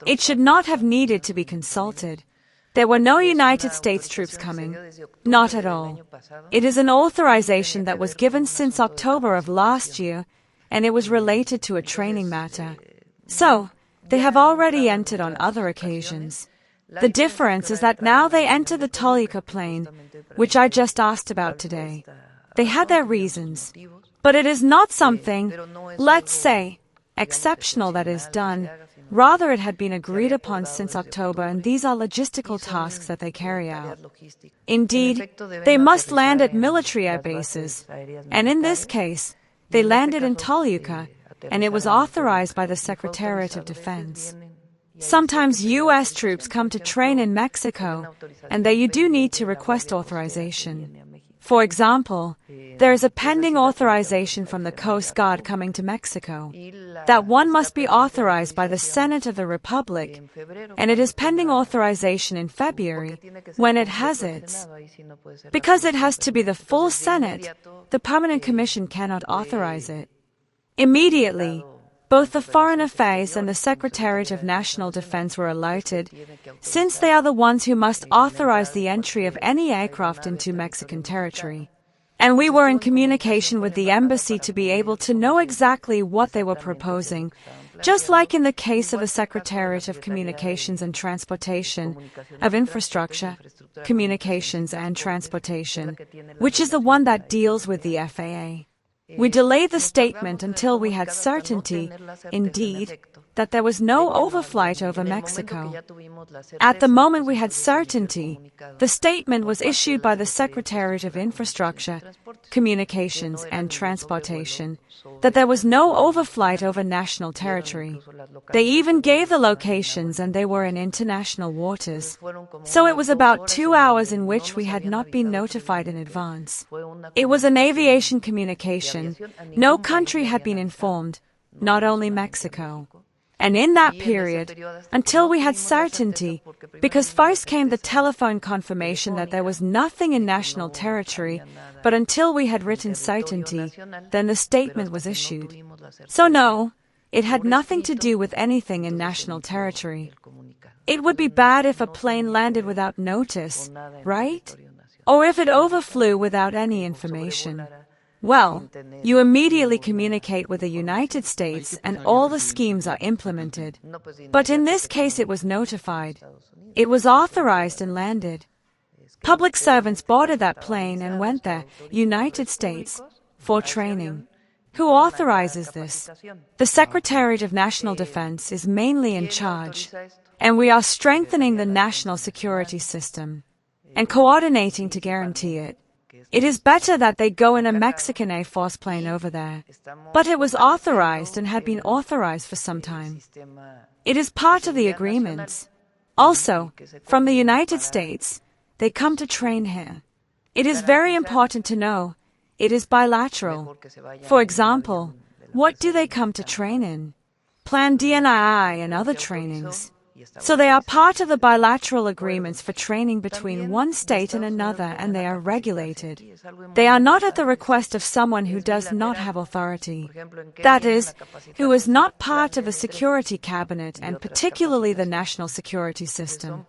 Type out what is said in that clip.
It should not have needed to be consulted. There were no United States troops coming. Not at all. It is an authorization that was given since October of last year, and it was related to a training matter. So, they have already entered on other occasions. The difference is that now they enter the Toluca plane, which I just asked about today. They had their reasons. But it is not something, let's say, exceptional that is done. Rather, it had been agreed upon since October, and these are logistical tasks that they carry out. Indeed, they must land at military air bases, and in this case, they landed in Toluca, and it was authorized by the Secretariat of Defense. Sometimes U.S. troops come to train in Mexico, and there you do need to request authorization. For example, there is a pending authorization from the Coast Guard coming to Mexico. That one must be authorized by the Senate of the Republic, and it is pending authorization in February when it has its. Because it has to be the full Senate, the Permanent Commission cannot authorize it. Immediately, both the Foreign Affairs and the Secretariat of National Defense were alerted, since they are the ones who must authorize the entry of any aircraft into Mexican territory. And we were in communication with the embassy to be able to know exactly what they were proposing, just like in the case of the Secretariat of Communications and Transportation, of Infrastructure, Communications and Transportation, which is the one that deals with the FAA. We delayed the statement until we had certainty, indeed, that there was no overflight over Mexico. At the moment we had certainty, the statement was issued by the Secretariat of Infrastructure, Communications and Transportation that there was no overflight over national territory. They even gave the locations, and they were in international waters. So it was about 2 hours in which we had not been notified in advance. It was an aviation communication. No country had been informed, not only Mexico. And in that period, until we had certainty, because first came the telephone confirmation that there was nothing in national territory, but until we had written certainty, then the statement was issued. So no, it had nothing to do with anything in national territory. It would be bad if a plane landed without notice, right? Or if it overflew without any information. Well, you immediately communicate with the United States and all the schemes are implemented. But in this case it was notified. It was authorized and landed. Public servants boarded that plane and went there, United States, for training. Who authorizes this? The Secretariat of National Defense is mainly in charge, and we are strengthening the national security system and coordinating to guarantee it. It is better that they go in a Mexican Air Force plane over there. But it was authorized and had been authorized for some time. It is part of the agreements. Also, from the United States, they come to train here. It is very important to know. It is bilateral. For example, what do they come to train in? Plan DNII and other trainings. So they are part of the bilateral agreements for training between one state and another, and they are regulated. They are not at the request of someone who does not have authority. That is, who is not part of the security cabinet and particularly the national security system.